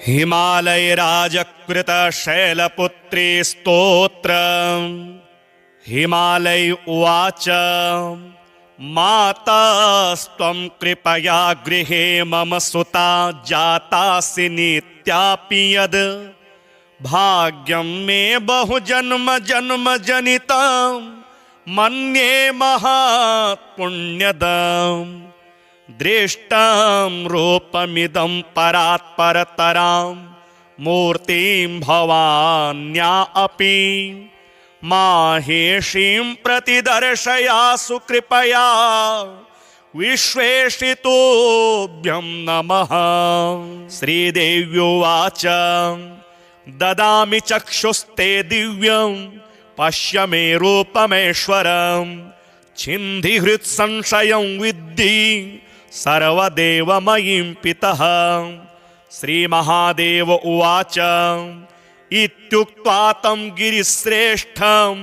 हिमालयराजकृत शैलपुत्री स्तोत्र। हिमालय उवाच मातास्त्वं कृपया गृहे मम सुता जातासि नित्यापि यद् भाग्यं मे बहुजन्म जन्म जनितं मन्ये महात्पुण्यदम्। दृष्टं रूपमिदं परात् परतरां मूर्तिं भवान्या अपि माहेशीं प्रतिदर्शयासु कृपया विश्वेशितोभ्यं नमः। श्रीदेव्युवाच ददामि चक्षुस्ते दिव्यं पश्य मे रूपमेश्वरं छिन्धि हृत्संशयं विद्धि सर्वदेवमयीं पितः। श्रीमहादेव उवाच इत्युक्त्वा तं गिरिश्रेष्ठं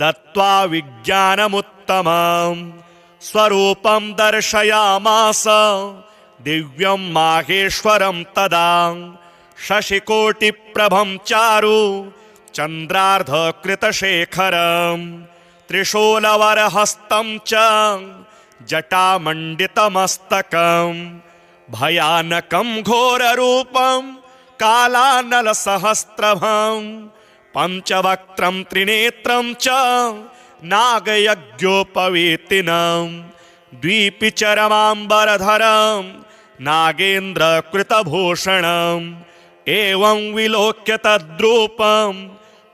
दत्त्वा विज्ञानमुत्तमं स्वरूपं दर्शयामास दिव्यं माहेश्वरं तदा। शशिकोटिप्रभं चारु चन्द्रार्धकृतशेखरं त्रिशूलवरहस्तं च जटामण्डितमस्तकं भयानकं घोररूपं कालानलसहस्रभं पञ्चवक्त्रं त्रिनेत्रं च नागयज्ञोपवीतिनं द्विपिचरमाम्बरधरं नागेन्द्रकृतभूषणम् एवं विलोक्य तद्रूपं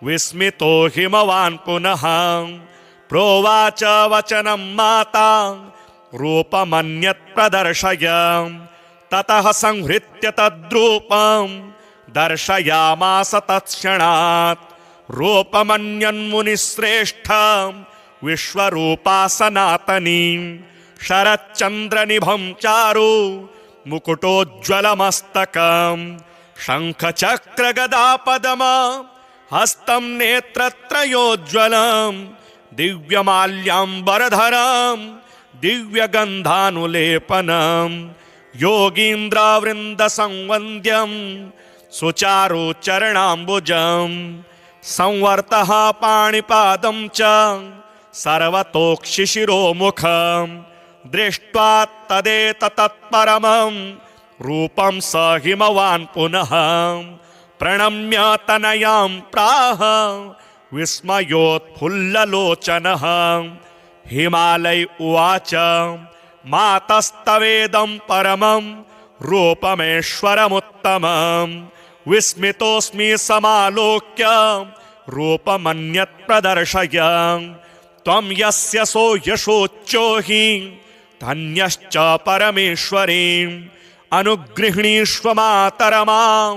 विस्मितो हिमवान् पुनः प्रोवाच वचनं माता रूपमन्यत् प्रदर्शय। ततः संहृत्य तद्रूपं दर्शयामास तत्क्षणात् रूपमन्यन्मुनिश्रेष्ठं विश्वरूपा सनातनीं शरच्चन्द्रनिभं चारु मुकुटोज्ज्वलमस्तकं शङ्खचक्रगदापदम हस्तं नेत्रत्रयोज्ज्वलं दिव्यमाल्याम्बरधरं दिव्यगन्धानुलेपनं योगीन्द्रवृन्दसंवन्द्यं सुचारुचरणाम्बुजं संवर्तः पाणिपादं च सर्वतोक्षिशिरोमुखं दृष्ट्वा तदेतत्परमं रूपं स हिमवान् पुनः प्रणम्य तनयां प्राह विस्मयोत्फुल्ललोचनः। हिमालय उवाच मातस्तवेदं परमं रूपमेश्वरमुत्तमं विस्मितोऽस्मि समालोक्य रूपमन्यत् प्रदर्शय। त्वं यस्य सो यशोच्चो हि धन्यश्च परमेश्वरीम् अनुगृह्णीष्व मातरमां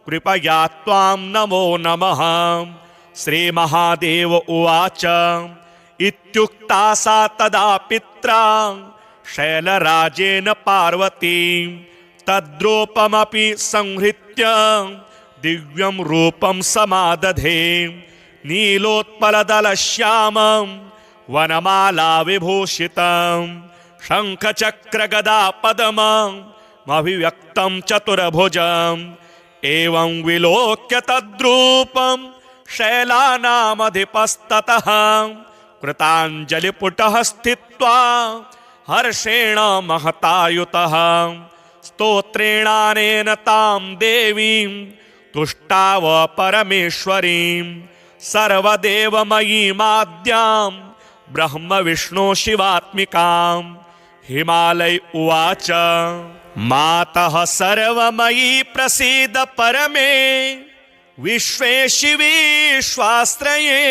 कृपया त्वां नमो नमः। श्रीमहादेव उवाच इत्युक्ता सा तदा पित्रा शैलराजेन पार्वती तद्रूपमपि संहृत्य दिव्यं रूपं समादधे नीलोत्पलदलश्यामं वनमाला विभूषितं शङ्खचक्रगदापद्मम् अभिव्यक्तं चतुर्भुजम् एवं विलोक्य तद्रूपं शैलानामधिपस्ततः कृताञ्जलिपुटः स्थित्वा हर्षेण महतायुतः स्तोत्रेणानेन तां देवीं तुष्टाव परमेश्वरीं सर्वदेवमयीमाद्यां ब्रह्म विष्णु शिवात्मिकाम्। हिमालय उवाच मातः सर्वमयी प्रसीद परमे विश्वेशि विश्वाश्रये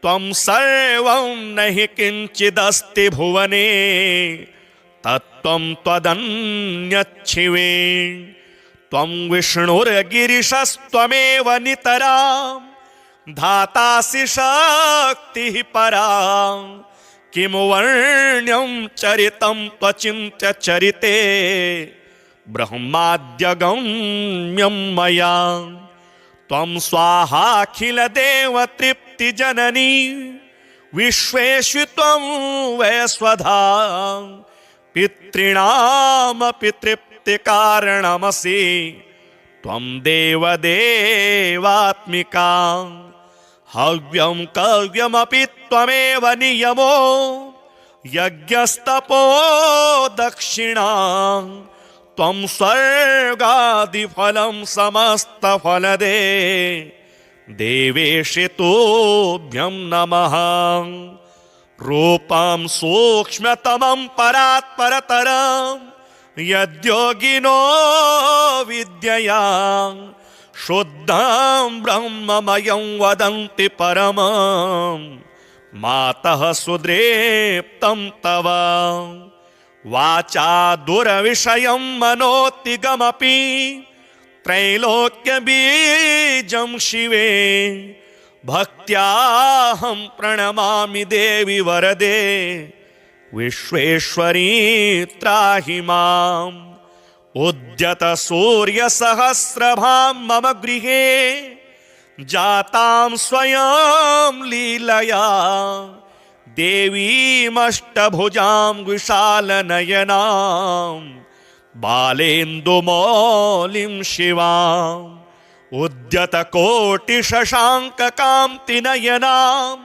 त्वं सर्वं नहि किञ्चिदस्ति भुवने तत्त्वं त्वदन्यच्छिवे त्वं विष्णुर्गिरिशस्त्वमेव नितरां धातासि शक्तिः परा किमु वर्ण्यं चरितं त्वचिन्त्य चरिते ब्रह्माद्यगम्यं मया त्वं स्वाहाखिलदेवतृप्तिजननी विश्वेषु त्वं वैश्वधा पितॄणामपि तृप्तिकारणमसि त्वं देवदेवात्मिका हव्यं कव्यमपि त्वमेव नियमो यज्ञस्तपो दक्षिणा त्वं स्वर्गादिफलं समस्तफलदे देवेशि तुभ्यं नमः रूपं सूक्ष्मतमं परात्परतरं यद्योगिनो विद्यया शुद्धं ब्रह्ममयं वदन्ति परमं मातः सुदृप्तं तव वाचा दुर्विषयं मनोतिगमपि त्रैलोक्यबीजं शिवे भक्त्याहं प्रणमामि देवि वरदे विश्वेश्वरी त्राहि माम् उद्यत सूर्यसहस्रभां मम गृहे जातां स्वयं लीलया देवीमष्टभुजां विशालनयनां बालेन्दुमौलिं शिवाम् उद्यतकोटिशशाङ्ककान्तिनयनां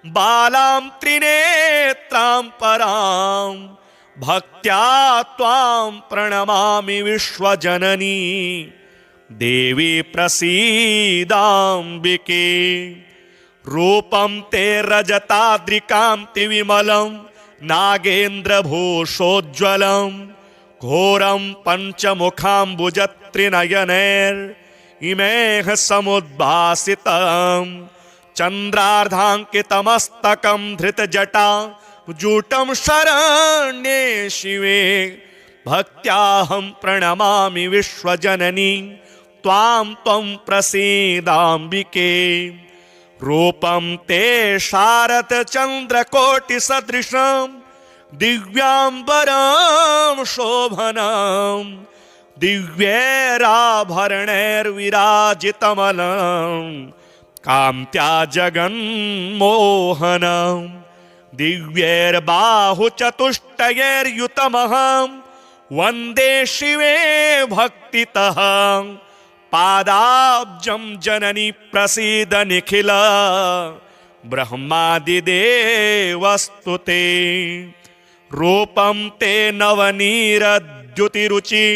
बालां त्रिनेत्रां परां भक्त्या त्वां प्रणमामि विश्वजननी देवी प्रसीदाम्बिके रूपं ते रजताद्रिकान्तिविमलं नागेन्द्रभूषोज्ज्वलं घोरं पञ्चमुखाम्बुजत्रिनयनैर्इमेह समुद्भासितं चन्द्रार्धाङ्कितमस्तकं धृतजटा जूटं शरण्ये शिवे भक्त्याहं प्रणमामि विश्वजननी त्वां त्वं प्रसीदाम्बिके रूपं ते शारदचन्द्रकोटिसदृशं दिव्याम्बरं शोभनं दिव्यैराभरणैर्विराजितमलं कान्त्या जगन्मोहनं दिव्यैर्बाहुचतुष्टयैर्युतमहं वन्दे शिवे भक्तितः पादाब्जं जननी प्रसीद निखिल ब्रह्मादिदेवस्तु ते रूपं ते नवनीरद्युतिरुचि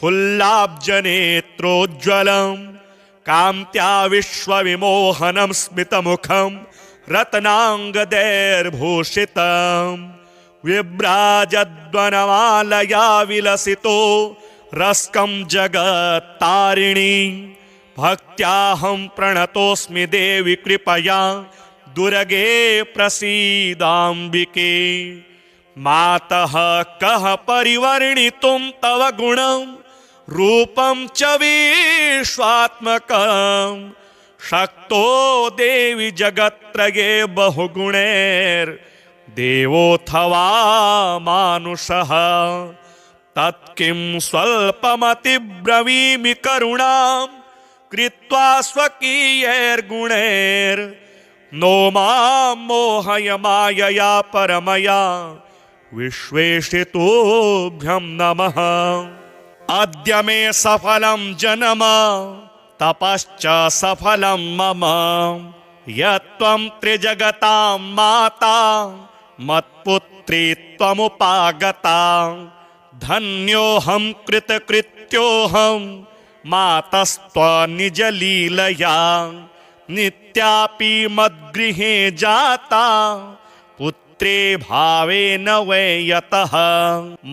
हुल्लाब्जनेत्रोज्ज्वलं कान्त्या विश्वविमोहनं स्मितमुखं रत्नाङ्गदैर्भूषितं विभ्राजद्वनमालया विलसितो रस्कं जगत्तारिणी भक्त्याहं प्रणतोऽस्मि देवि कृपया दुर्गे प्रसीदाम्बिके मातः कः परिवर्णितुं तव गुणं रूपं च विश्वात्मकं शक्तो देवि जगत्त्रये बहुगुणैर्देवोऽथवा मानुषः तत्किं स्वल्पमतिब्रवीमि करुणां कृत्वा स्वकीयैर्गुणैर्नो मां मोहय मायया परमया विश्वेशितोभ्यं नमः अद्य मे सफलं जन्म तपश्च सफलं मम यत्त्वं त्रिजगतां माता मत्पुत्री त्वमुपागता धन्योऽहं कृतकृत्योऽहं मातस्त्वनिजलीलया नित्यापि मद्गृहे जाता पुत्रे भावेन वै यतः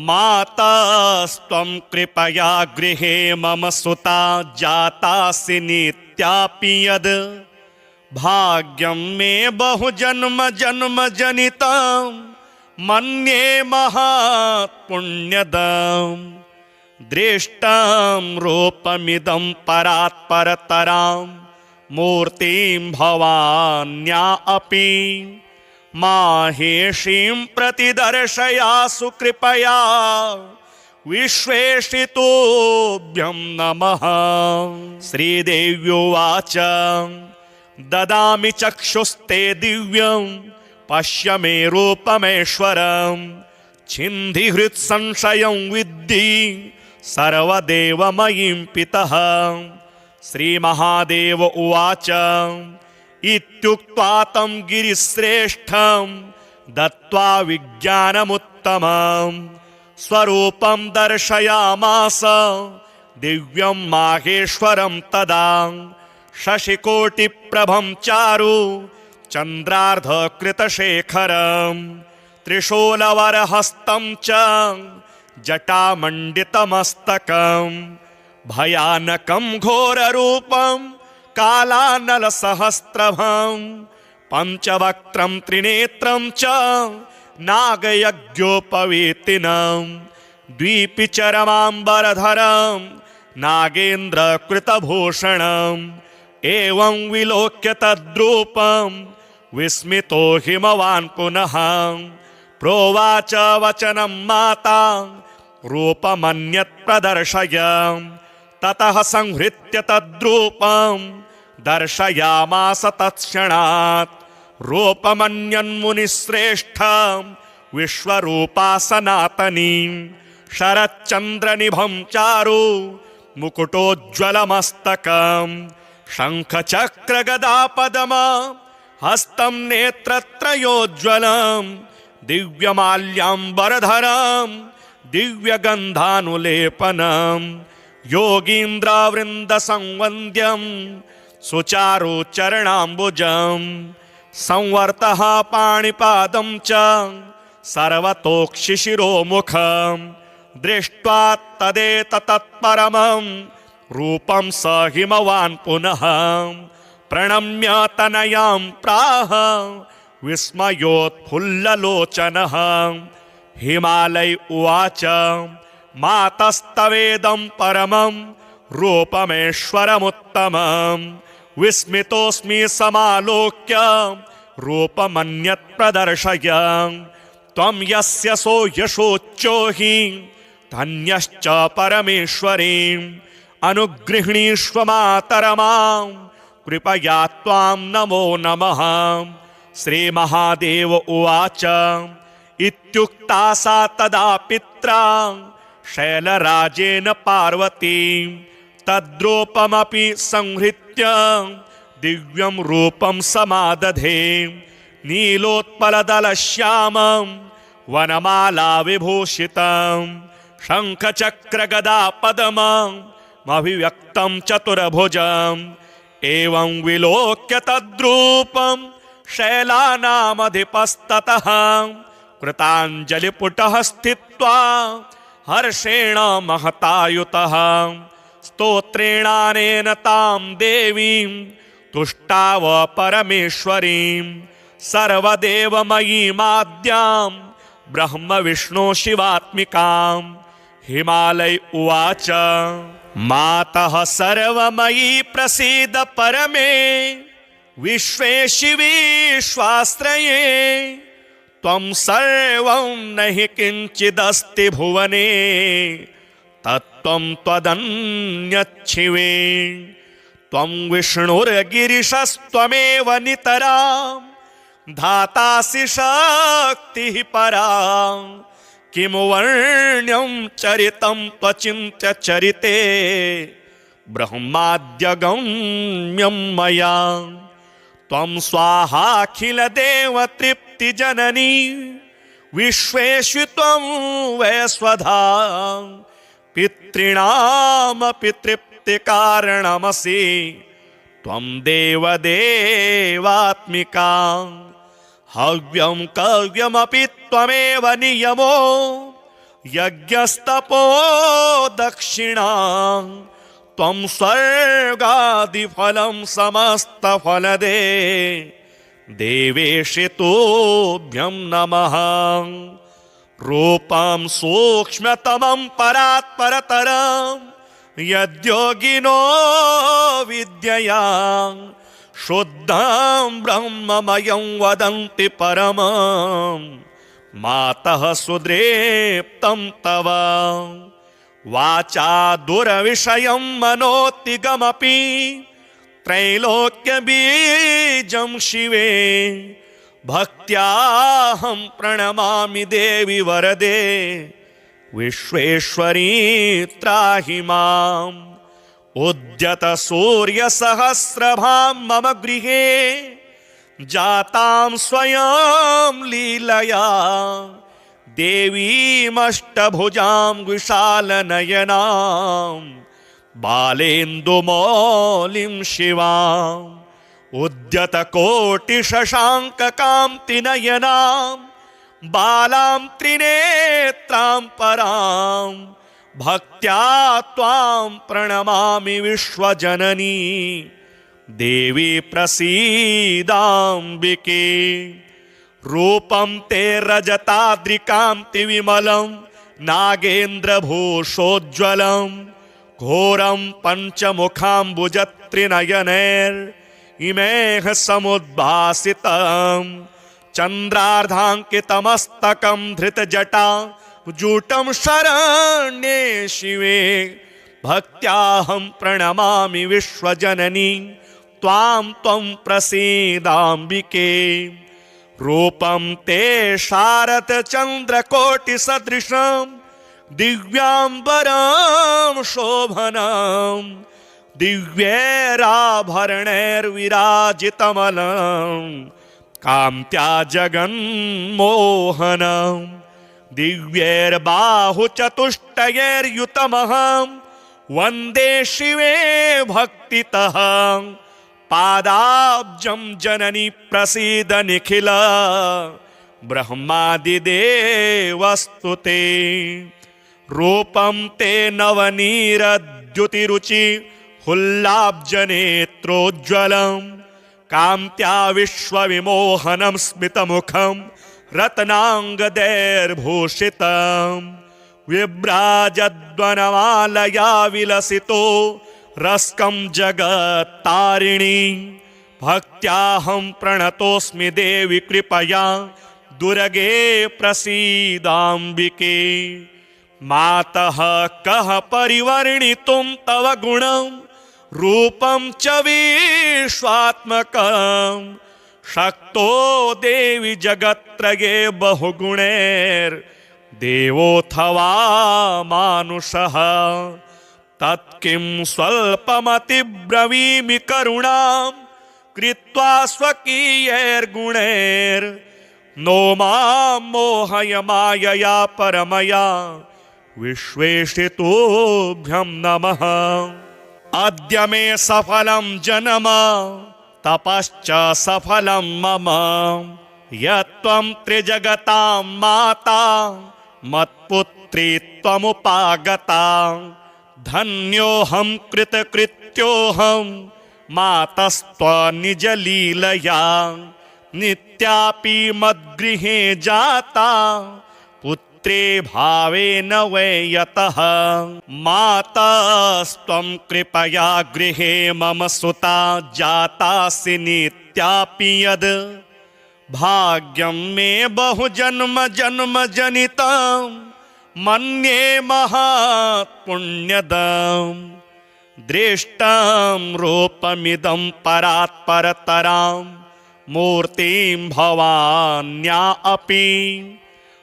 मातस्त्वं कृपया गृहे मम सुता जातासि नित्यापि यद् भाग्यं मे बहुजन्म जन्म जनितं मन्ये महात्पुण्यदं दृष्टं रूपमिदं परात्परतरां मूर्तिं भवान्या अपि माहेशीं प्रतिदर्शयासु कृपया विश्वेशितोभ्यं नमः। श्रीदेव्युवाच ददामि चक्षुस्ते दिव्यं पश्य मे रूपमेश्वरं छिन्धि हृत्संशयं विद्धि सर्वदेवमयीं पितः। श्रीमहादेव उवाच इत्युक्त्वा तं गिरिश्रेष्ठं दत्त्वा विज्ञानमुत्तमं स्वरूपं दर्शयामास दिव्यं माहेश्वरं तदा। शशिकोटिप्रभं चारु चन्द्रार्धकृतशेखरं त्रिशूलवरहस्तं च जटामण्डितमस्तकं भयानकं घोररूपं कालानलसहस्रभं पञ्चवक्त्रं त्रिनेत्रं च नागयज्ञोपवीतिनं द्विपिचरमाम्बरधरं नागेन्द्रकृतभूषणम् एवं विलोक्य तद्रूपं विस्मितो हिमवान् पुनः प्रोवाच वचनं माता रूपमन्यत् प्रदर्शय। ततः संहृत्य तद्रूपं दर्शयामास तत्क्षणात् रूपमन्यन्मुनिश्रेष्ठं विश्वरूपा सनातनीं शरच्चन्द्रनिभं चारु मुकुटोज्ज्वलमस्तकं शङ्खचक्रगदापद्म हस्तं नेत्रत्रयोज्ज्वलं दिव्यमाल्याम्बरधरं दिव्यगन्धानुलेपनं योगीन्द्रवृन्दसंवन्द्यं सुचारुचरणाम्बुजं संवर्तः पाणिपादं च सर्वतोक्षिशिरोमुखं दृष्ट्वा तदेतत्परमं रूपं स हिमवान् पुनः प्रणम्य तनयां प्राह विस्मयोत्फुल्ललोचनः। हिमालय उवाच मातस्तवेदं परमं रूपमेश्वरमुत्तमं विस्मितोऽस्मि समालोक्य रूपमन्यत् प्रदर्शय। त्वं यस्य सो यशोच्चो हि धन्यश्च परमेश्वरीम् अनुगृह्णीष्व मातरमां कृपया त्वां नमो नमः। श्रीमहादेव उवाच इत्युक्ता सा तदा पित्रा शैलराजेन पार्वती तद्रूपमपि संहृत्य दिव्यं रूपं समादधे नीलोत्पलदलश्यामं वनमाला विभूषितं शङ्खचक्रगदापद्ममभिव्यक्तं चतुर्भुजम् एवं विलोक्य तद्रूपं शैलानामधिपस्ततः कृताञ्जलिपुटः स्थित्वा हर्षेण महतायुतः स्तोत्रेणानेन तां देवीं तुष्टाव परमेश्वरीं सर्वदेवमयीमाद्यां ब्रह्म विष्णु शिवात्मिकां। हिमालय उवाच मातः सर्वमयी प्रसीद परमे विश्वेशिवी श्वाश्रये त्वं सर्वं न हि किञ्चिदस्ति भुवने तत्त्वं त्वदन्यच्छिवे त्वं विष्णुर्गिरिशस्त्वमेव नितरां धातासि शक्तिः परा किं वर्ण्यं चरितं त्वचिन्त्य चरिते ब्रह्माद्यगम्यं मया त्वं स्वाहाखिलदेवतृप्तिजननी विश्वेषु त्वं वैश्वधा पितॄणामपि तृप्तिकारणमसि त्वं देवदेवात्मिका हव्यं कव्यमपि त्वमेव नियमो यज्ञस्तपो दक्षिणा त्वं स्वर्गादिफलं समस्तफलदे देवेशि तुभ्यं नमः। रूपं सूक्ष्मतमं परात्परतरं यद्योगिनो विद्यया शुद्धं ब्रह्ममयं वदन्ति परमं मातः सुदृप्तं तव वाचा दुरविषयं मनोतिगमपि त्रैलोक्यबीजं शिवे भक्त्याहं प्रणमामि देवि वरदे विश्वेश्वरी त्राहि माम् उद्यत सूर्यसहस्रभां मम गृहे जातां स्वयं लीलया देवीमष्टभुजां विशालनयनां बालेन्दुमौलिं शिवाम् उद्यतकोटिशशाङ्ककान्तिनयनां बालां त्रिनेत्रां परां भक्त्या त्वां प्रणमामि विश्वजननी देवी प्रसीदाम्बिके। रूपं ते रजताद्रिकान्तिविमलं नागेन्द्रभूषोज्ज्वलं घोरं पञ्चमुखाम्बुजत्रिनयनैर्इमेह समुद्भासितं चन्द्रार्धाङ्कितमस्तकं धृतजटा जूटं शरण्ये शिवे भक्त्याहं प्रणमामि विश्वजननी त्वां त्वं प्रसीदाम्बिके। रूपं ते शारदचन्द्रकोटिसदृशं दिव्याम्बरं शोभनं दिव्यैराभरणैर्विराजितमलं कान्त्या जगन्मोहनं दिव्यैर्बाहुचतुष्टयैर्युतमहं वन्दे शिवे भक्तितः पादाब्जं जननी प्रसीद निखिल ब्रह्मादिदेवस्तुते। रूपं ते नवनीरद्युतिरुचि हुल्लाब्जनेत्रोज्ज्वलं कान्त्या विश्वविमोहनं स्मितमुखं रत्नाङ्गदैर्भूषितं विभ्राजद्वनमालया विलसितो रस्कं जगत्तारिणी भक्त्याहं प्रणतोऽस्मि देवि कृपया दुर्गे प्रसीदाम्बिके। मातः कः परिवर्णितुं तव गुणं रूपं च विश्वात्मकं शक्तो देवि जगत्त्रये बहुगुणैर्देवोऽथवा मानुषः तत्किं स्वल्पमतिब्रवीमि करुणां कृत्वा स्वकीयैर्गुणैर्नो मां मोहय मायया परमया विश्वेशितोऽभ्यं नमः। अद्य मे सफलं जन्म तपश्च सफलं मम यत्त्वं त्रिजगतां माता मत्पुत्री त्वमुपागता धन्योऽहं कृतकृत्योऽहं मातस्त्वनिजलीलया नित्यापि मद्गृहे जाता पुत्रे भावेन वै यतः मातस्त्वं कृपया गृहे मम सुता जातासि नित्यापि यद् भाग्यं मे बहुजन्म जन्म जनितं मन्ये महात्पुण्यदम् दृष्टं रूपमिदं परात्परतरां मूर्तिं भवान्या अपि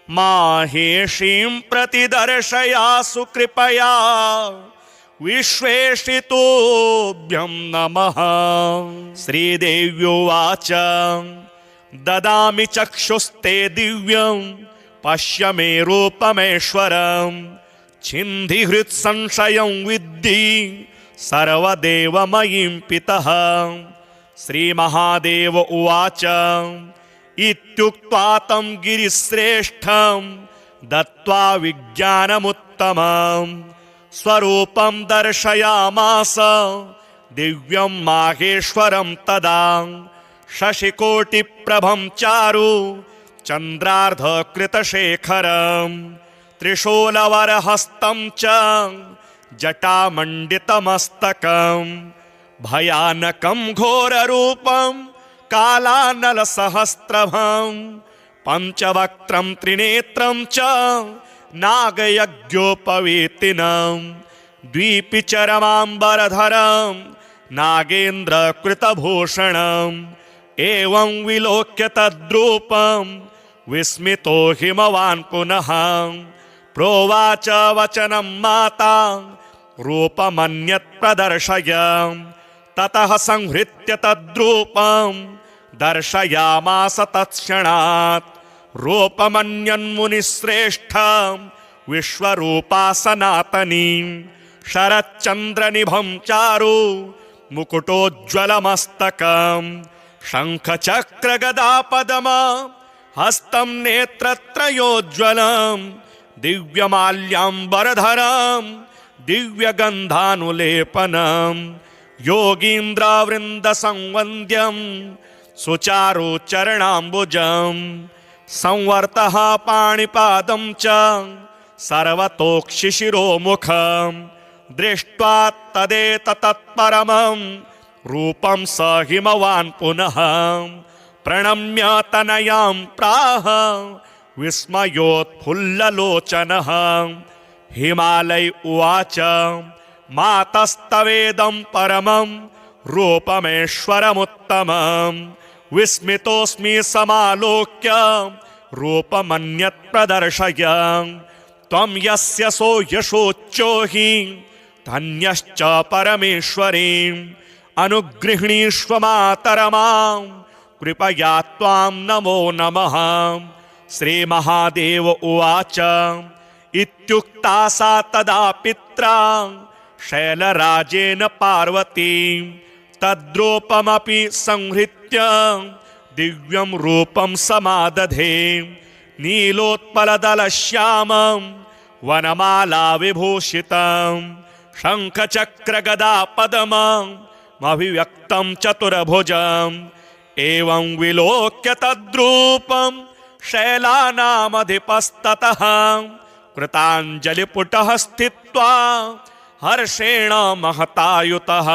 माहेशीं प्रतिदर्शयासु कृपया विश्वेशितोऽभ्यं नमः। श्रीदेव्युवाच ददामि चक्षुस्ते दिव्यं पश्य मे रूपमेश्वरं छिन्धि हृत्संशयं विद्धि सर्वदेवमयीं पितः। श्रीमहादेव उवाच इत्युक्त्वा तं गिरिश्रेष्ठं दत्त्वा विज्ञानमुत्तमं स्वरूपं दर्शयामास दिव्यं माहेश्वरं तदा शशिकोटिप्रभं चारु चन्द्रार्धकृतशेखरं त्रिशूलवरहस्तं च जटामण्डितमस्तकं भयानकं घोररूपं कालानलसहस्रभं पञ्चवक्त्रं त्रिनेत्रं च नागयज्ञोपवीतिनं द्विपिचरमाम्बरधरं नागेन्द्रकृतभूषणम् एवं विलोक्य तद्रूपं विस्मितो हिमवान् पुनः प्रोवाच वचनं माता रूपमन्यत् प्रदर्शय। ततः संहृत्य तद्रूपं दर्शयामास तत्क्षणात्। रूपमन्यन्मुनिश्रेष्ठ विश्वरूपा सनातनी। शरच्चन्द्रनिभं चारु मुकुटोज्ज्वलमस्तकं। शङ्खचक्रगदापदम हस्तं नेत्रत्रयोज्ज्वलं। दिव्यमाल्याम्बरधरं दिव्यगन्धानुलेपनं। योगीन्द्रवृन्दसंवन्द्यं सुचारुचरणाम्बुजं। संवर्तः पाणिपादं च सर्वतोक्षिशिरोमुखं। दृष्ट्वा तदेतत्परमं रूपं स हिमवान् पुनः। प्रणम्य तनयां प्राह विस्मयोत्फुल्ललोचनः। हिमालय उवाच मातस्तवेदं परमं रूपमेश्वरमुत्तमं। विस्मितोऽस्मि समालोक्य रूपमन्यत् प्रदर्शय। त्वं यस्य सो यशोच्चो हि धन्यश्च परमेश्वरीं। अनुगृह्णीष्व मातरमां कृपया त्वां नमो नमः। श्रीमहादेव उवाच इत्युक्ता सा तदा पित्रा शैलराजेन पार्वती। तद्रूपमपि संहृत्य दिव्यं रूपं समादधे। नीलोत्पलदलश्यामं वनमाला विभूषितं। शङ्खचक्रगदापद्मम् अभिव्यक्तं चतुर्भुजम्। एवं विलोक्य तद्रूपं शैलानामधिपस्ततः। कृताञ्जलिपुटः स्थित्वा हर्षेण महतायुतः।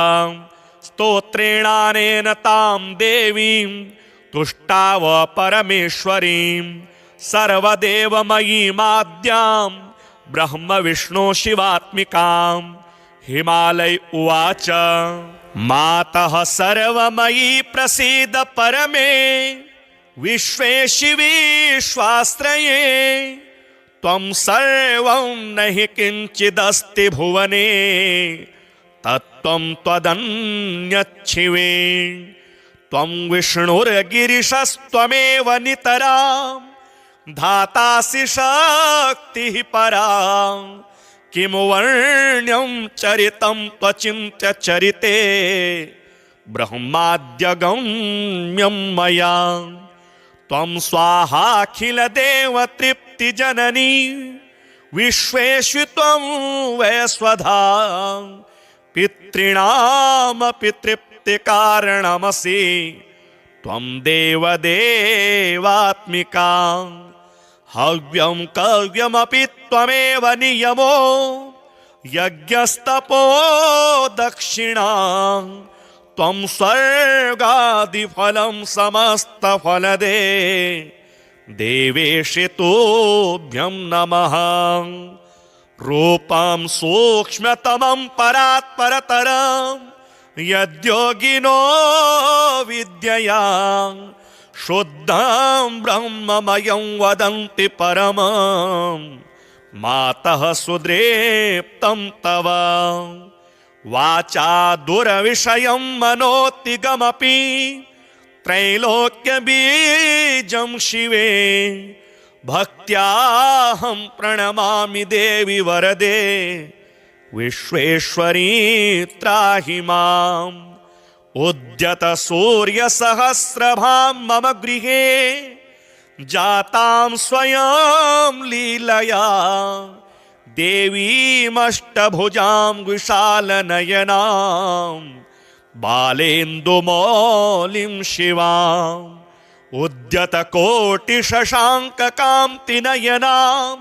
स्तोत्रेणानेन तां देवीं तुष्टाव परमेश्वरीं। सर्वदेवमयीमाद्यां ब्रह्मविष्णु शिवात्मिकां। हिमालय उवाच मातः सर्वमयी प्रसीद परमे। विश्वेशि विश्वाश्रये त्वं सर्वं न हि किञ्चिदस्ति भुवने। तत्त्वं त्वदन्यच्छिवे। त्वं विष्णुर्गिरिशस्त्वमेव नितरां। धातासि शक्तिः परा। किं वर्ण्यं चरितं त्वचिन्त्य चरिते। ब्रह्माद्यगम्यं मया। त्वं स्वाहाखिलदेवतृप्तिजननी। विश्वेषु त्वं वैश्वधा। पितॄणामपि तृप्तिकारणमसि। त्वं देवदेवात्मिका। हव्यं कव्यमपि त्वमेव नियमो। यज्ञस्तपो दक्षिणा। त्वं स्वर्गादिफलं समस्तफलदे। देवेशि तुभ्यं नमः। रूपं सूक्ष्मतमं परात्परतरं। यद्योगिनो विद्यया शुद्धं ब्रह्ममयं वदन्ति परमं। मातः सुदृप्तं तव। वाचा दुरविषयं मनोतिगमपि। त्रैलोक्यबीजं शिवे। भक्त्याहं प्रणमामि देवि वरदे। विश्वेश्वरी त्राहि माम्। उद्यत सूर्यसहस्रभां मम गृहे। जातां स्वयं लीलया। देवीमष्टभुजां विशालनयनां। बालेन्दुमौलिं शिवाम्। उद्यतकोटिशशाङ्ककान्तिनयनां।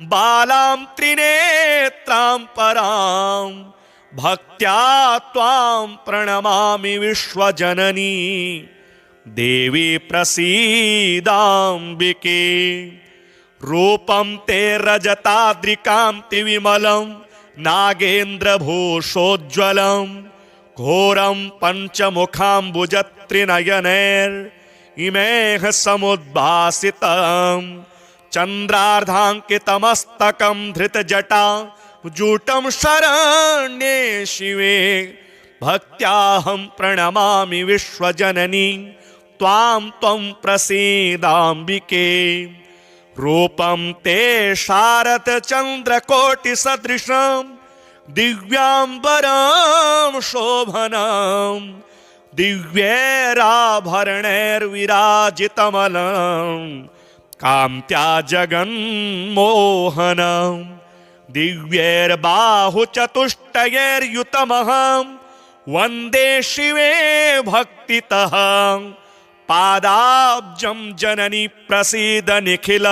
बालां त्रिनेत्रां परां। भक्त्या त्वां प्रणमामि विश्वजननी। देवी प्रसीदाम्बिके। रूपं ते रजताद्रिकान्तिविमलं। नागेन्द्रभूषोज्ज्वलं। घोरं पञ्चमुखाम्बुजत्रिनयनैर् इमेह समुद्भासितं। चन्द्रार्धाङ्कितमस्तकं धृतजटा जूटं शरण्ये शिवे भक्त्याहं प्रणमामि विश्वजननी त्वां त्वं प्रसीदाम्बिके रूपं ते शारदचन्द्रकोटिसदृशं दिव्याम्बरं शोभनं दिव्यैराभरणैर्विराजितमलं कान्त्या जगन्मोहनं दिव्यैर्बाहुचतुष्टयैर्युतमहं वन्दे शिवे भक्तितः पादाब्जं जननी प्रसीद निखिल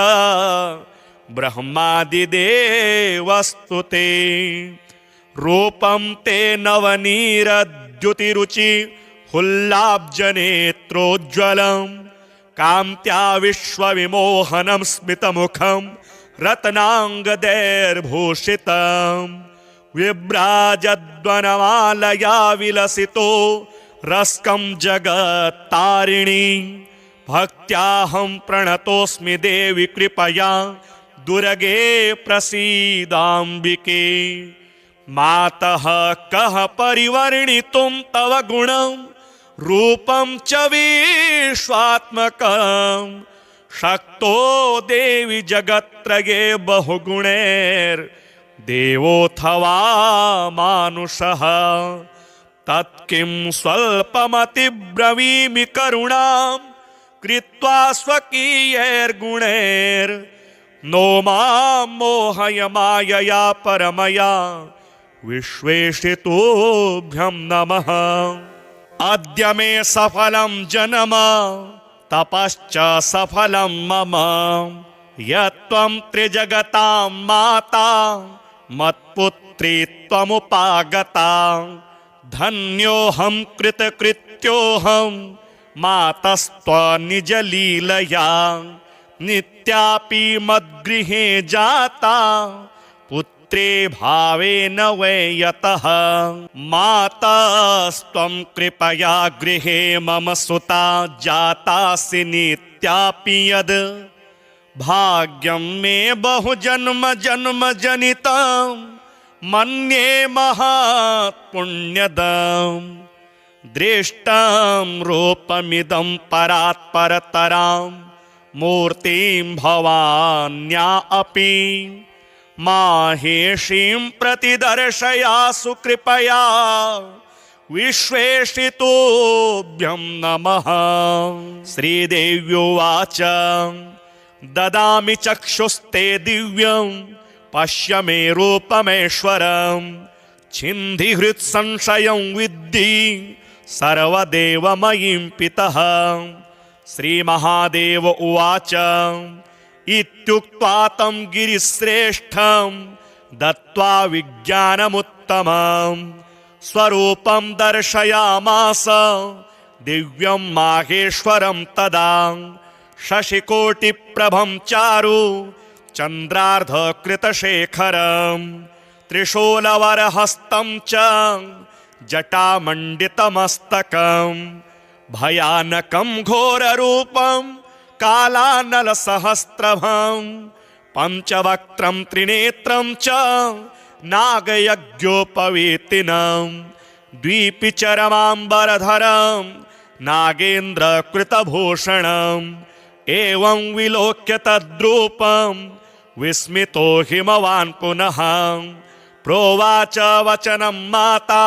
ब्रह्मादिदेवस्तुते रूपं ते नवनीरद्युतिरुचि हुल्लाब्जनेत्रोज्ज्वलं कान्त्या विश्वविमोहनं स्मितमुखं रत्नाङ्गदैर्भूषितं विभ्राजद्वनमालया विलसितो रस्कं जगत्तारिणी भक्त्याहं प्रणतोऽस्मि देवि कृपया दुर्गे प्रसीदाम्बिके मातः कः परिवर्णितुं तव गुणं रूपं च विश्वात्मकं शक्तो देवि जगत्त्रये बहुगुणैर्देवोऽथवा मानुषः तत्किं स्वल्पमतिब्रवीमि करुणां कृत्वा स्वकीयैर्गुणैर्नो मां मोहय मायया परमया विश्वेशितोऽभ्यं नमः अद्य मे सफलं जन्म तपश्च सफलं मम यत्त्वं त्रिजगतां माता मत्पुत्री त्वमुपागता धन्योऽहं कृतकृत्योऽहं मातस्त्वनिजलीलया नित्यापि मद्गृहे जाता पुत्रे भावेन वै यतः मातस्त्वं कृपया गृहे मम सुता जातासि नित्यापि यद् भाग्यं मे बहुजन्म जन्म जनितं मन्ये महात्पुण्यदं दृष्टं रूपमिदं परात्परतरां मूर्तिं भवान्या अपि माहेशीं प्रतिदर्शयासु कृपया विश्वेशितोऽभ्यं नमः। श्रीदेव्युवाच ददामि चक्षुस्ते दिव्यं पश्य मे रूपमेश्वरं छिन्धि हृत्संशयं विद्धि सर्वदेवमयीं पितः। श्रीमहादेव उवाच इत्युक्त्वा तं गिरिश्रेष्ठं दत्त्वा विज्ञानमुत्तमं स्वरूपं दर्शयामास दिव्यं माहेश्वरं तदा शशिकोटिप्रभं चारु चन्द्रार्धकृतशेखरं त्रिशूलवरहस्तं च जटामण्डितमस्तकं भयानकं घोररूपं कालानलसहस्रभं पञ्चवक्त्रं त्रिनेत्रं च नागयज्ञोपवीतिनं द्विपिचरमाम्बरधरं नागेन्द्रकृतभूषणम् एवं विलोक्य तद्रूपं विस्मितो हिमवान् पुनः प्रोवाच वचनं माता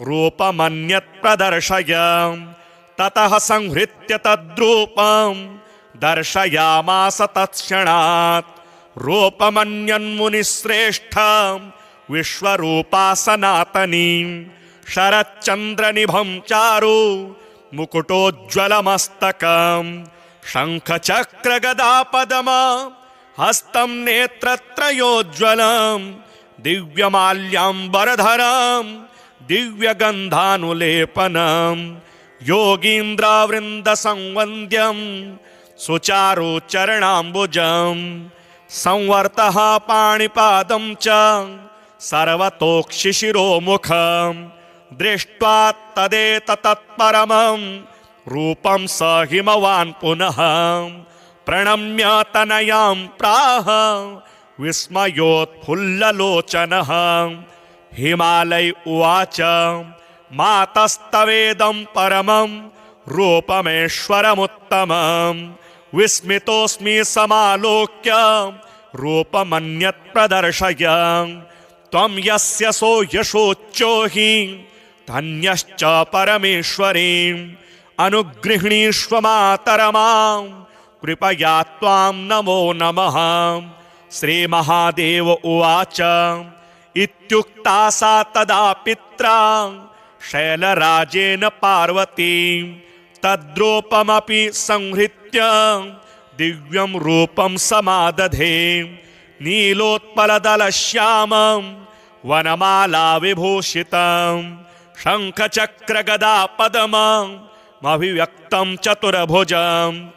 रूपमन्यत् प्रदर्शय। ततः संहृत्य तद्रूपं दर्शयामास तत्क्षणात् रूपमन्यन्मुनिश्रेष्ठं विश्वरूपा सनातनीं शरच्चन्द्रनिभं चारु मुकुटोज्ज्वलमस्तकं शङ्खचक्रगदापदमा हस्तं नेत्रत्रयोज्ज्वलं दिव्यमाल्याम्बरधरं दिव्यगन्धानुलेपनं योगीन्द्रवृन्दसंवन्द्यं सुचारुचरणाम्बुजं संवर्तः पाणिपादं च सर्वतोक्षिशिरोमुखं दृष्ट्वा तदेतत्परमं रूपं स हिमवान् पुनः प्रणम्य तनयां प्राह विस्मयोत्फुल्ललोचनः। हिमालय उवाच मातस्तवेदं परमं रूपमेश्वरमुत्तमं। विस्मितोऽस्मि समालोक्य रूपमन्यत् प्रदर्शय। त्वं यस्य सो यशोच्चो हि धन्यश्च परमेश्वरीम्। अनुगृह्णीष्व मातरमां कृपया त्वां नमो नमः। श्रीमहादेव उवाच इत्युक्ता सा तदा पित्रा शैलराजेन पार्वती। तद्रूपमपि संहृत्य दिव्यं रूपं समादधे। नीलोत्पलदलश्यामं वनमाला विभूषितं। शङ्खचक्रगदा पद्ममभिव्यक्तं चतुर्भुजम्।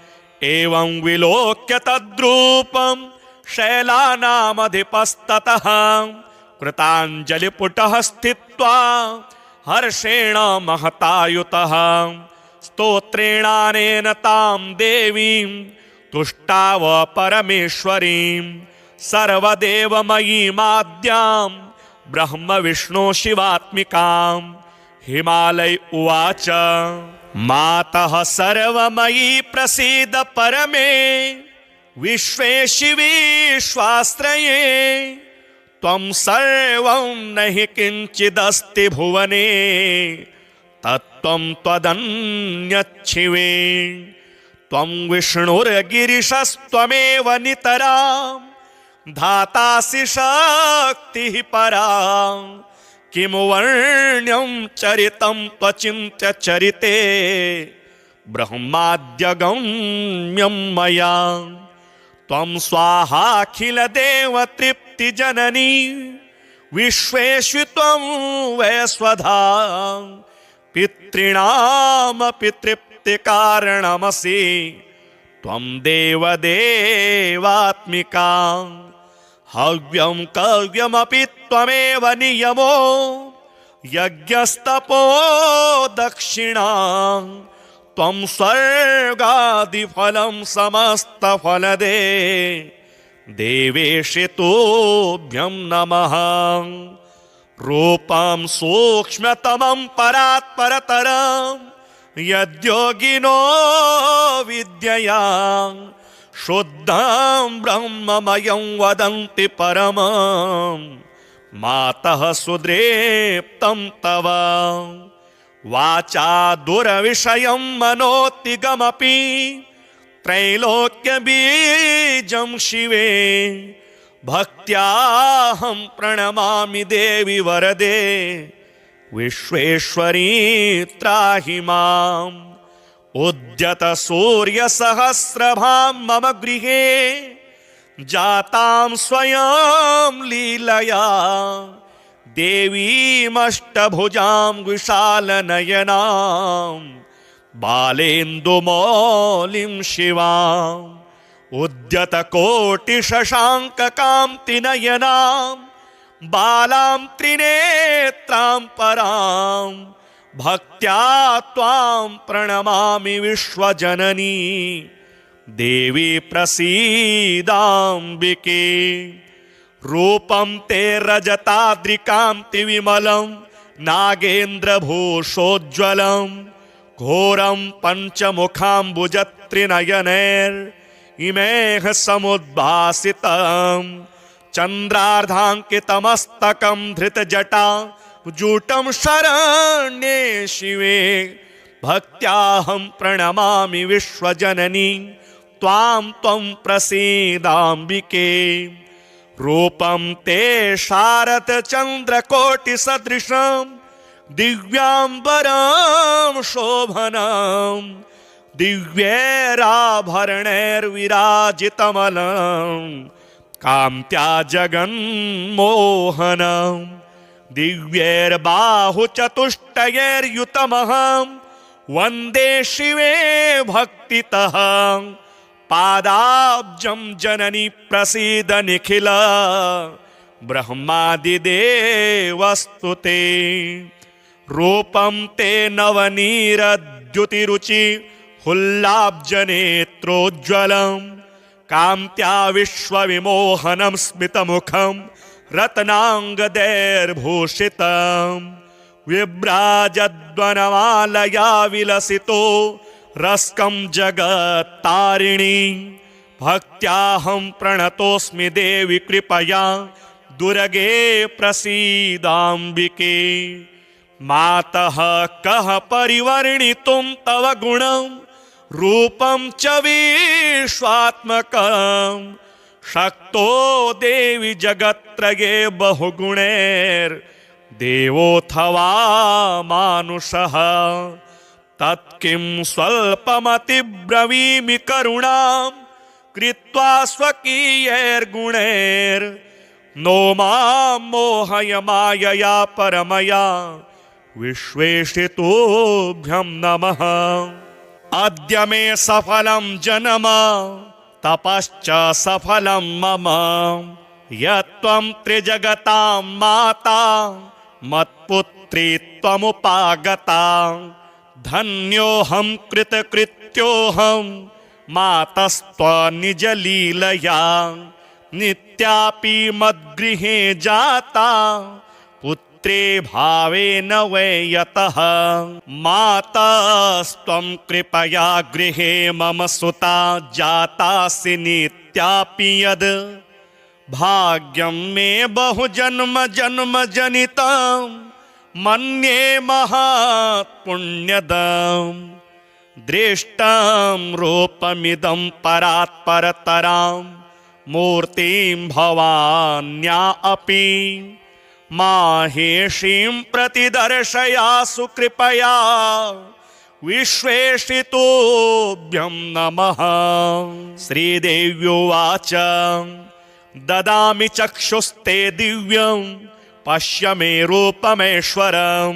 एवं विलोक्य तद्रूपं शैलानामधिपस्ततः कृताञ्जलिपुटः स्थित्वा हर्षेण महतायुतः। स्तोत्रेणानेन तां देवीं तुष्टाव परमेश्वरीं। सर्वदेवमयीमाद्यां ब्रह्म विष्णु शिवात्मिकां। हिमालय उवाच मातः सर्वमयी प्रसीद परमे। विश्वेशिवी श्वाश्रये त्वं सर्वं न हि किञ्चिदस्ति भुवने। तत्त्वं त्वदन्यच्छिवे। त्वं विष्णुर्गिरिशस्त्वमेव नितरां धातासि शक्तिः परा। किं वर्ण्यं चरितं त्वचिन्त्य चरिते ब्रह्माद्यगम्यं मया। त्वं स्वाहाखिलदेवतृप्तिजननी विश्वेषु त्वं वैश्वधा। पितॄणामपि तृप्तिकारणमसि त्वं देवदेवात्मिका। हव्यं कव्यमपि त्वमेव नियमो यज्ञस्तपो दक्षिणा। त्वं स्वर्गादिफलं समस्तफलदे देवेशि तुभ्यं नमः। रूपं सूक्ष्मतमं परात्परतरं यद्योगिनो विद्यया। शुद्धं ब्रह्ममयं वदन्ति परमं मातः सुदृप्तं तव। वाचा दुर्विषयं मनोतिगमपि त्रैलोक्यबीजं शिवे। भक्त्याहं प्रणमामि देवि वरदे विश्वेश्वरी त्राहि माम्। उद्यत सूर्यसहस्रभां मम गृहे जातां स्वयं लीलया। देवीमष्टभुजां विशालनयनां बालेन्दुमौलिं शिवाम्। उद्यतकोटिशशाङ्ककान्तिनयनां बालां त्रिनेत्रां परां। भक्त्या त्वां प्रणमामि विश्वजननी देवी प्रसीदाम्बिके। रूपं ते रजताद्रिकान्तिविमलं नागेन्द्रभूषोज्ज्वलं। घोरं पञ्चमुखाम्बुजत्रिनयनैर्इमेः समुद्भासितं। चन्द्रार्धाङ्कितमस्तकं धृतजटा जूटं शरण्ये शिवे। भक्त्याहं प्रणमामि विश्वजननी त्वां त्वं प्रसीदाम्बिके। रूपं ते शारदचन्द्रकोटिसदृशं दिव्याम्बरं शोभनं। दिव्यैराभरणैर्विराजितमलं कान्त्या जगन्मोहनं। दिव्यैर्बाहुचतुष्टयैर्युतमहं वन्दे शिवे भक्तितः। पादाब्जं जननी प्रसीद निखिल ब्रह्मादिदेवस्तुते। रूपं ते नवनीरद्युतिरुचि हुल्लाब्जनेत्रोज्ज्वलं। कान्त्या विश्वविमोहनं स्मितमुखं रत्नाङ्गदैर्भूषितं विभ्राजद्वनमालया विलसितो रस्कं जगत्तारिणी भक्त्याहं प्रणतोऽस्मि देवि कृपया दुर्गे प्रसीदाम्बिके मातः कः परिवर्णितुं तव गुणं रूपं च विश्वात्मकं शक्तो देवि जगत्त्रये बहुगुणैर्देवोऽथवा मानुषः तत्किं स्वल्पमतिब्रवीमि करुणां कृत्वा स्वकीयैर्गुणैर् नो मां मोहय मायया परमया विश्वेशितोऽभ्यं नमः। अद्य मे सफलं जन्म तपश्च सफलं मम यत्त्वं त्रिजगतां माता मत्पुत्री त्वमुपागता धन्योऽहं कृतकृत्योऽहं मातस्त्वनिजलीलया नित्यापि मद्गृहे जाता पुत्रे भावेन वै यतः मातास्त्वं कृपया गृहे मम सुता जातासि नित्यापि यद् भाग्यं मे बहुजन्म जन्म जनितं मन्ये महात्पुण्यदम् दृष्टं रूपमिदं परात् परतरां मूर्तिं भवान्या अपि माहेशीं प्रतिदर्शयासु कृपया विश्वेशितोऽभ्यं नमः। श्रीदेव्युवाच ददामि चक्षुस्ते दिव्यं पश्य मे रूपमेश्वरं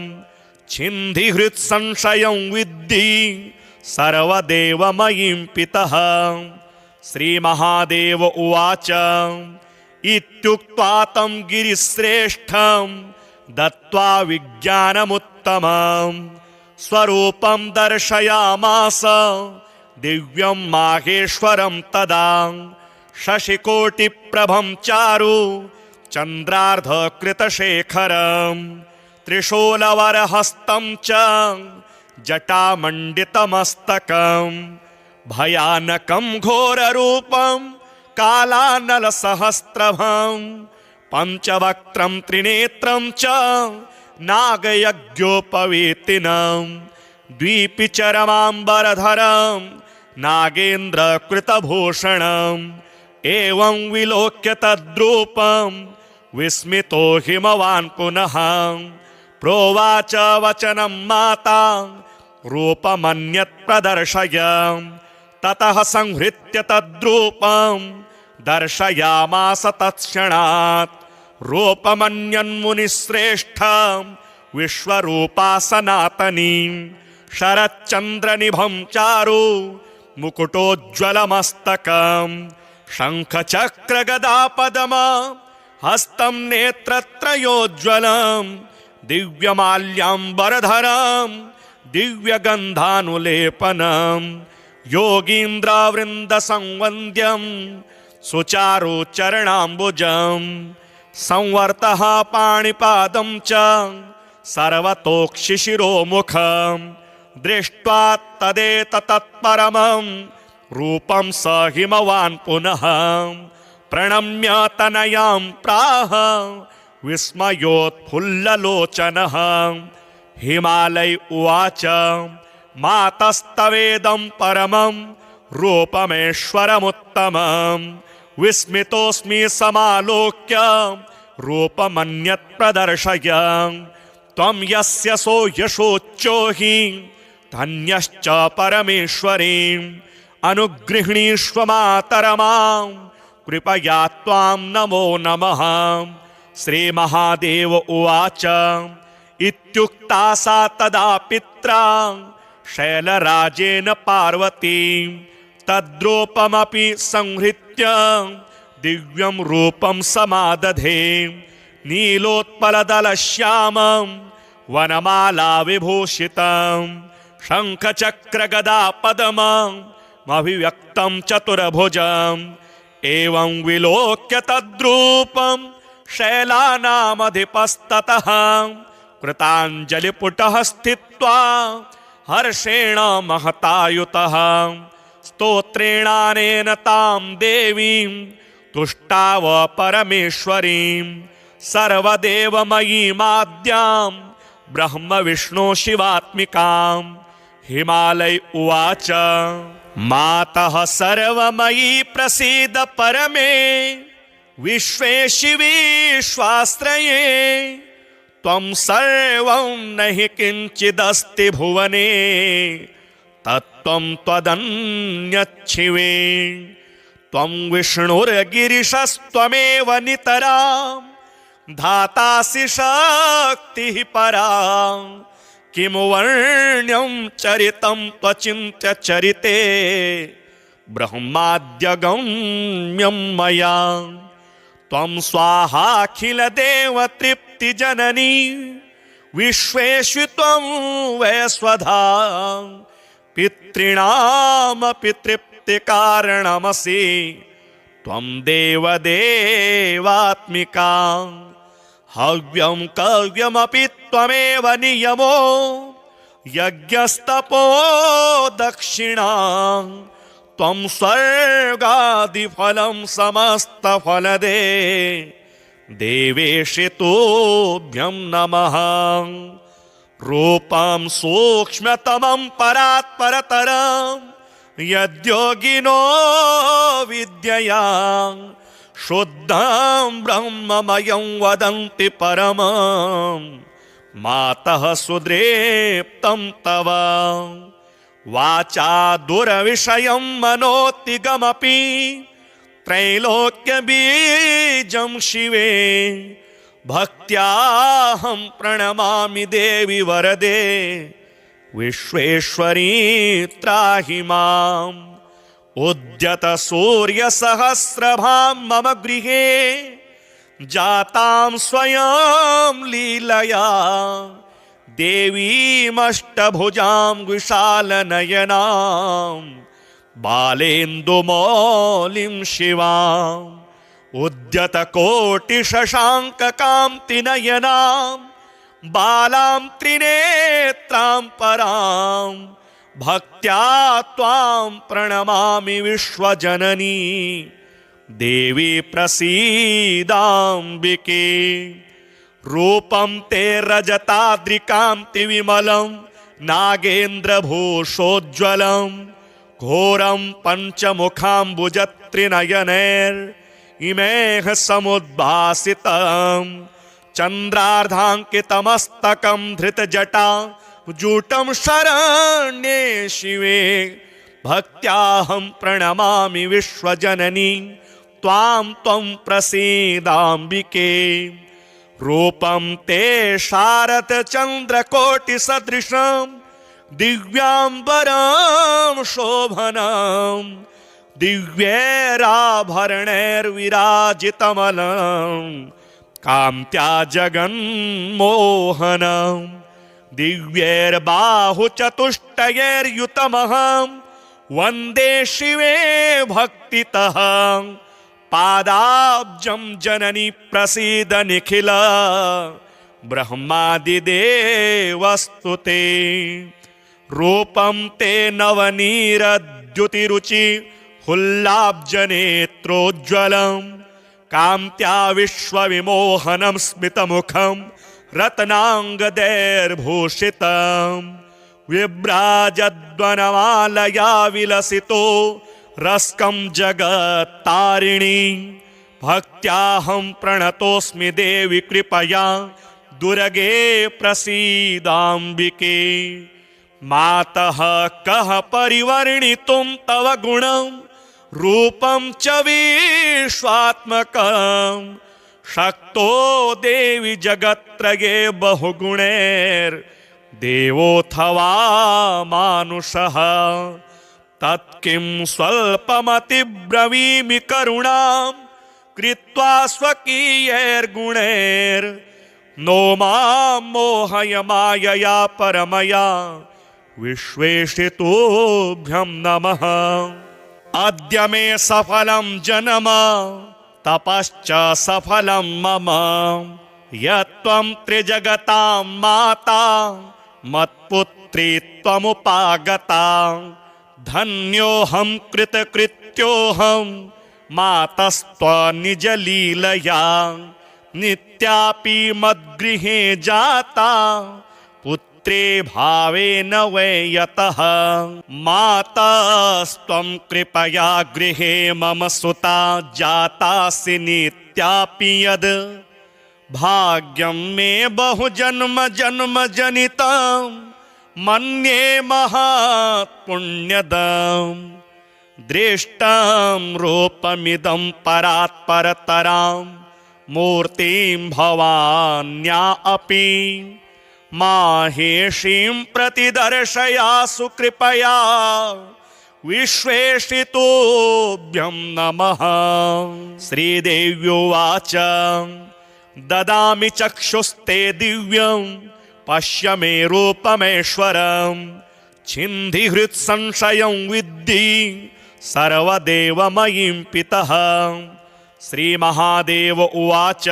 छिन्धि हृत्संशयं विद्धि सर्वदेवमयीं पितः। श्रीमहादेव उवाच इत्युक्त्वा तं गिरिश्रेष्ठं दत्त्वा विज्ञानमुत्तमं स्वरूपं दर्शयामास दिव्यं माहेश्वरं तदा शशिकोटिप्रभं चारु चन्द्रार्धकृतशेखरं त्रिशूलवरहस्तं च जटामण्डितमस्तकं भयानकं घोररूपं कालानलसहस्रभं पञ्चवक्त्रं त्रिनेत्रं च नागयज्ञोपवीतिनं द्विपिचरमाम्बरधरं नागेन्द्रकृतभूषणम् एवं विलोक्य तद्रूपं विस्मितो हिमवान् पुनः प्रोवाच वचनं माता रूपमन्यत् प्रदर्शय ततः संहृत्य तद्रूपं दर्शयामास तत्क्षणात् रूपमन्यन्मुनिश्रेष्ठं विश्वरूपा सनातनीं शरच्चन्द्रनिभं चारु मुकुटोज्ज्वलमस्तकं शङ्खचक्रगदापदम हस्तं नेत्रत्रयोज्ज्वलं दिव्यमाल्याम्बरधरं दिव्यगन्धानुलेपनं योगीन्द्रवृन्दसंवन्द्यं सुचारुचरणाम्बुजं संवर्तः पाणिपादं च सर्वतोक्षिशिरोमुखं दृष्ट्वा तदेतत्परमं रूपं स हिमवान् पुनः प्रणम्य तनयां प्राह विस्मयोत्फुल्ललोचनः हिमालय उवाच मातस्तवेदं परमं रूपमेश्वरमुत्तमं विस्मितोऽस्मि समालोक्य रूपमन्यत् प्रदर्शय त्वं यस्य सो यशोच्चो हि धन्यश्च परमेश्वरीम् अनुगृह्णीष्व मातरमां कृपया त्वां नमो नमः। श्रीमहादेव उवाच इत्युक्ता सा तदा पित्रा शैलराजेन पार्वतीं तद्रूपमपि संहृत्य दिव्यं रूपं समादधे नीलोत्पलदलश्यामं वनमाला विभूषितं शङ्खचक्रगदापद्मं अभिव्यक्तं चतुर्भुजम् एवं विलोक्य तद्रूपं शैलानामधिपस्ततः कृताञ्जलिपुटः स्थित्वा हर्षेण महतायुतः स्तोत्रेणानेन तां देवीं तुष्टाव परमेश्वरीं सर्वदेवमयीमाद्यां ब्रह्म विष्णु शिवात्मिकां। हिमालय उवाच मातः सर्वमयी प्रसीद परमे विश्वेशिवी विश्वाश्रये त्वं सर्वं नहि किञ्चिदस्ति भुवने तत्त्वं त्वदन्यच्छिवे त्वं विष्णुर्गिरिशस्त्वमेव नितरां धातासि शक्तिः परा किं वर्ण्यं चरितं त्वचिन्त्य चरिते ब्रह्माद्यगम्यं मया त्वं स्वाहाखिलदेवतृप्तिजननी विश्वेषु त्वं वैश्वधा पितॄणामपि तृप्तिकारणमसि त्वं देवदेवात्मिका हव्यं कव्यमपि त्वमेव नियमो यज्ञस्तपो दक्षिणा त्वं स्वर्गादिफलं समस्तफलदे देवेशि तुभ्यं नमः। रूपं सूक्ष्मतमं परात्परतरं यद्योगिनो विद्यया शुद्धं ब्रह्ममयं वदन्ति परमं मातः सुदृप्तं तव वाचा दुर्विषयं मनोतिगमपि त्रैलोक्यबीजं शिवे भक्त्याहं प्रणमामि देवि वरदे विश्वेश्वरी त्राहि माम्। उद्यत सूर्यसहस्रभां मम गृहे जातां स्वयं लीलया देवीमष्टभुजां विशालनयनां बालेन्दुमौलिं शिवाम् उद्यतकोटिशशाङ्ककान्तिनयनां बालां त्रिनेत्रां परां भक्त्या त्वां प्रणमामि विश्वजननी देवी प्रसीदाम्बिके। रूपं ते रजताद्रिकान्तिविमलं नागेन्द्रभूषोज्ज्वलं घोरं पञ्चमुखाम्बुजत्रिनयनैर्इमेह समुद्भासितं चन्द्रार्धाङ्कितमस्तकं धृतजटा जूटं शरण्ये शिवे भक्त्याहं प्रणमामि विश्वजननी त्वां त्वं प्रसीदाम्बिके। रूपं ते शारदचन्द्रकोटिसदृशं दिव्याम्बरं शोभनं दिव्यैराभरणैर्विराजितमलं कान्त्या जगन्मोहनं दिव्यैर्बाहुचतुष्टयैर्युतमहं वन्दे शिवे भक्तितः पादाब्जं जननी प्रसीद निखिल ब्रह्मादिदेवस्तु ते। रूपं ते नवनीरद्युतिरुचि हुल्लाब्जनेत्रोज्ज्वलं कान्त्या विश्वविमोहनं स्मितमुखं रत्नाङ्गदैर्भूषितं विभ्राजद्वनमालया विलसितो रस्कं जगत्तारिणी भक्त्याहं प्रणतोऽस्मि देवि कृपया दुर्गे प्रसीदाम्बिके। मातः कः परिवर्णितुं तव गुणं रूपं च विश्वात्मकं शक्तो देवि जगत्त्रये बहुगुणैर्देवोऽथवा मानुषः तत्किं स्वल्पमतिब्रवीमि करुणां कृत्वा स्वकीयैर्गुणैर्नो मां मोहय मायया परमया विश्वेशितोभ्यं नमः। अद्य मे सफलं जन्म तपश्च सफलं मम, यत्त्वं त्रिजगतां माता मत्पुत्री त्वमुपागता। धन्योऽहं कृतकृत्योऽहं मातस्त्वनिजलीलया, नित्यापि मद्गृहे जाता पुत्रे भावेन वै यतः। मातस्त्वं कृपया गृहे मम सुता जातासि नित्यापि यद्, भाग्यं मे बहु जन्म जन्म जनितं मन्ये महात्पुण्यदम्। दृष्टं रूपमिदं परात्परतरां मूर्तिं भवान्या अपि, माहेशीं प्रतिदर्शयासु कृपया विश्वेशितोभ्यं नमः। श्रीदेव्युवाच ददामि चक्षुस्ते दिव्यं पश्य मे रूपमेश्वरं, छिन्धि हृत्संशयं विद्धि सर्वदेवमयीं पितः। श्रीमहादेव उवाच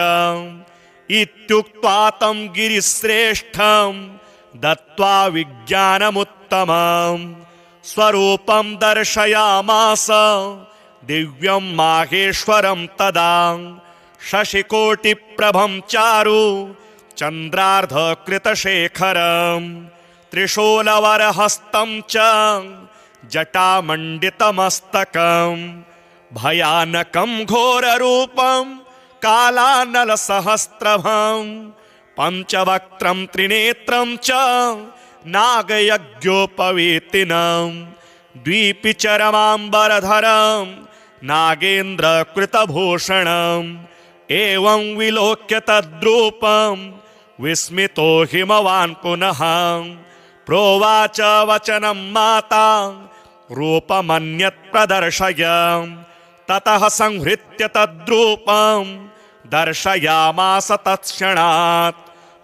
इत्युक्त्वा तं गिरिश्रेष्ठं दत्त्वा विज्ञानमुत्तमं, स्वरूपं दर्शयामास दिव्यं माहेश्वरं तदा। शशिकोटिप्रभं चारु चन्द्रार्धकृतशेखरं, त्रिशूलवरहस्तं च जटामण्डितमस्तकं, भयानकं घोररूपं कालानलसहस्रभं, पञ्चवक्त्रं त्रिनेत्रं च नागयज्ञोपवीतिनं, द्विपिचरमाम्बरधरं नागेन्द्रकृतभूषणम्। एवं विलोक्य तद्रूपं विस्मितो हिमवान् पुनः, प्रोवाच वचनं माता रूपमन्यत् प्रदर्शय। ततः संहृत्य तद्रूपं दर्शयामास तत्क्षणात्,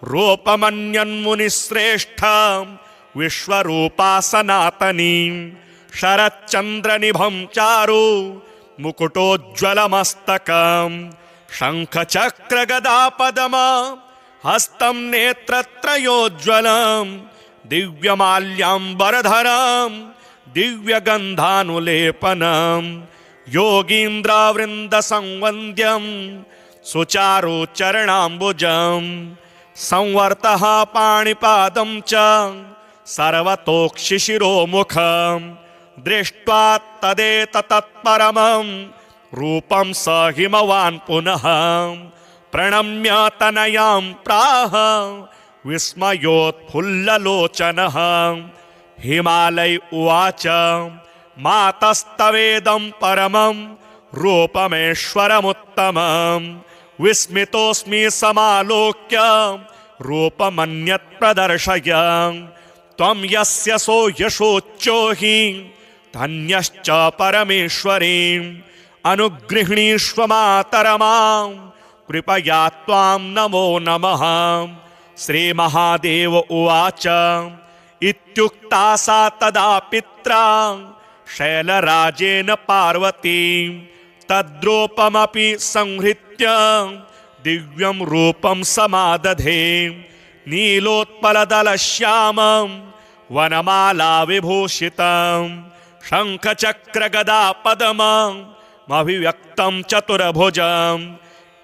रूपमन्यन्मुनिश्रेष्ठं विश्वरूपा सनातनीं। शरच्चन्द्रनिभं चारु मुकुटोज्ज्वलमस्तकं, शङ्खचक्रगदापद्म हस्तं नेत्रत्रयोज्ज्वलं, दिव्यमाल्याम्बरधरं दिव्यगन्धानुलेपनं, योगीन्द्रवृन्दसंवन्द्यं सुचारुचरणाम्बुजं, संवर्तः पाणिपादं च सर्वतोक्षिशिरोमुखं। दृष्ट्वा तदेतत्परमं रूपं स हिमवान् पुनः, प्रणम्य तनयां प्राह विस्मयोत्फुल्ललोचनः। हिमालय उवाच मातस्तवेदं परमं रूपमेश्वरमुत्तमं, विस्मितोऽस्मि समालोक्य रूपमन्यत् प्रदर्शय। त्वं यस्य सो यशोच्चो हि धन्यश्च परमेश्वरीं, अनुगृह्णीष्व मातरमां कृपया त्वां नमो नमः। श्रीमहादेव उवाच इत्युक्ता सा तदा पित्रा शैलराजेन पार्वतीं, तद्रूपमपि संहृत्य दिव्यं रूपं समादधे। नीलोत्पलदलश्यामं वनमाला विभूषितं, शङ्खचक्रगदापद्ममभिव्यक्तं चतुर्भुजम्।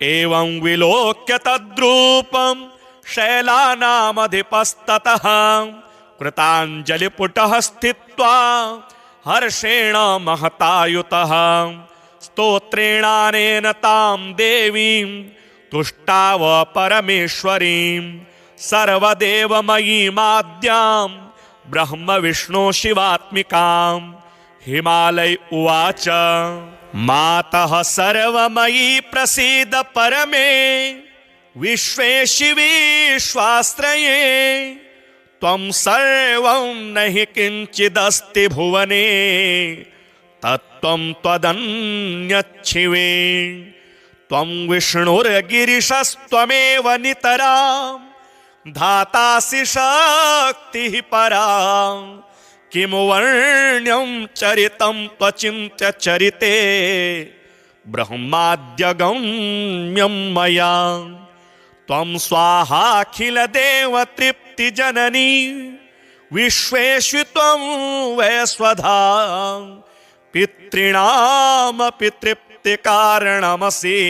एवं विलोक्य तद्रूपं शैलानामधिपस्ततः, कृताञ्जलिपुटः स्थित्वा हर्षेण महतायुतः। स्तोत्रेणानेन तां देवीं तुष्टाव परमेश्वरीं, सर्वदेवमयीमाद्यां ब्रह्म विष्णु शिवात्मिकां। हिमालय उवाच मातः सर्वमयी प्रसीद परमे, विश्वेशिवीश्वाश्रये। त्वं सर्वं न हि किञ्चिदस्ति भुवने, तत्त्वं त्वदन्यच्छिवे। त्वं विष्णुर्गिरिशस्त्वमेव नितरां धातासि शक्तिः परा किं वर्ण्यं चरितं त्वचिन्त्य चरिते ब्रह्माद्यगम्यं मया त्वं स्वाहाखिलदेवतृप्तिजननी विश्वेषु त्वं वैश्वधा पितॄणामपि तृप्तिकारणमसि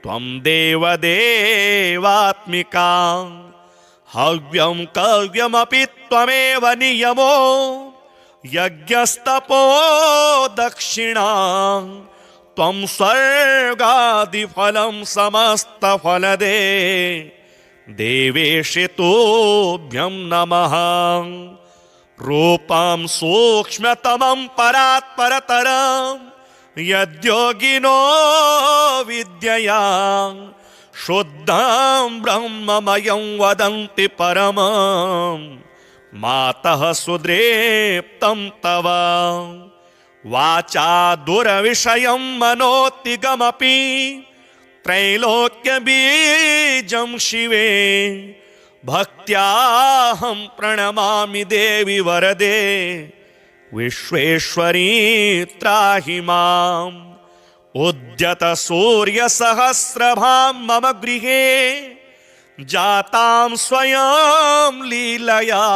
त्वं देवदेवात्मिका हव्यं कव्यमपि त्वमेव नियमो यज्ञस्तपो दक्षिणा त्वं स्वर्गादिफलं समस्तफलदे देवेशि तुभ्यं नमः रूपं सूक्ष्मतमं परात्परतरं यद्योगिनो विद्यया शुद्धं ब्रह्ममयं वदन्ति परमं मातः सुदृप्तं तव वाचा दुर्विषयं मनोतिगमपि त्रैलोक्यबीजं शिवे भक्त्याहं प्रणमामि देवि वरदे विश्वेश्वरी त्राहि माम् उद्यत सूर्यसहस्रभां मम गृहे जातां स्वयं लीलया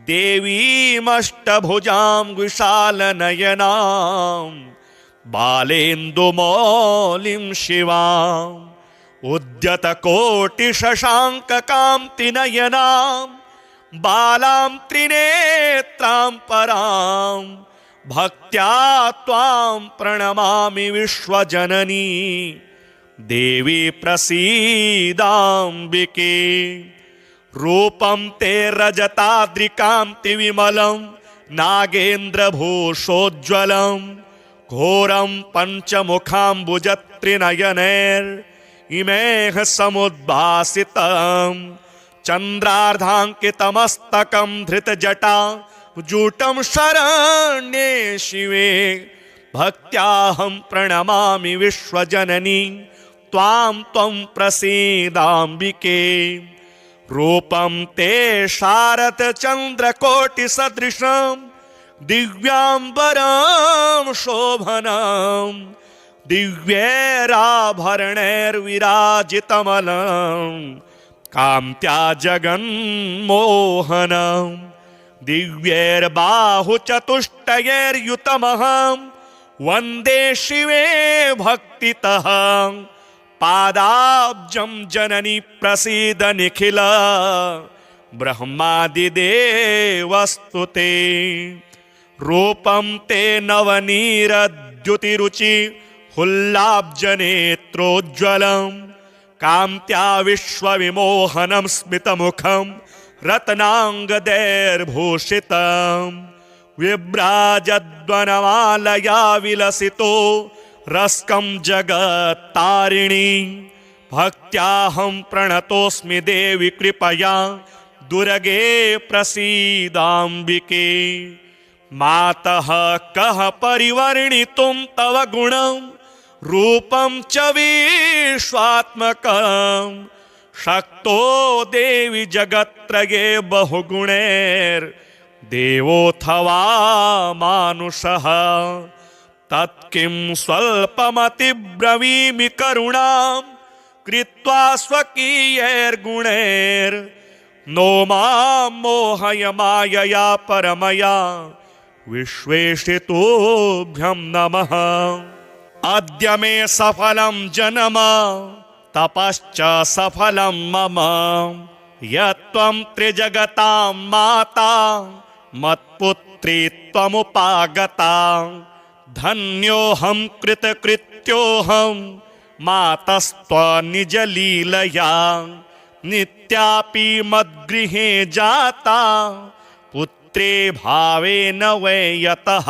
देवीमष्टभुजां विशालनयनां बालेन्दुमौलिं शिवाम् उद्यतकोटिशशाङ्ककान्तिनयनां बालां त्रिनेत्रां परां भक्त्या त्वां प्रणमामि विश्वजननी देवी प्रसीदाम्बिके रूपं ते रजताद्रिकान्तिविमलं नागेन्द्रभूषोज्ज्वलं घोरं पञ्चमुखाम्बुजत्रिनयनैर्इमेह समुद्भासितं चन्द्रार्धाङ्कितमस्तकं धृतजटा जूटं शरण्ये शिवे भक्त्याहं प्रणमामि विश्वजननी त्वां त्वं प्रसीदाम्बिके रूपं ते शारदचन्द्रकोटिसदृशं दिव्याम्बरं शोभनं दिव्यैराभरणैर्विराजितमलं कान्त्या जगन्मोहनं दिव्यैर्बाहुचतुष्टयैर्युतमहं वन्दे शिवे भक्तितः पादाब्जं जननी प्रसीद निखिल ब्रह्मादिदेवस्तुते रूपं ते नवनीरद्युतिरुचि हुल्लाब्जनेत्रोज्ज्वलं कान्त्या विश्वविमोहनं स्मितमुखं रत्नाङ्गदैर्भूषितं विभ्राजद्वनमालया विलसितो रस्कं जगत्तारिणी भक्त्याहं प्रणतोऽस्मि देवि कृपया दुर्गे प्रसीदाम्बिके मातः कः परिवर्णितुं तव गुणं रूपं च विश्वात्मकं शक्तो देवि जगत्त्रये बहुगुणैर्देवोऽथवा मानुषः तत्किं स्वल्पमतिब्रवीमि करुणां कृत्वा स्वकीयैर्गुणैर्नो मां मोहय मायया परमया विश्वेशितोभ्यं नमः अद्य मे सफलं जन्म तपश्च सफलं मम यत्त्वं त्रिजगतां माता मत्पुत्री त्वमुपागता धन्योऽहं कृतकृत्योऽहं मातस्त्वनिजलीलया नित्यापि मद्गृहे जाता पुत्रे भावेन वै यतः।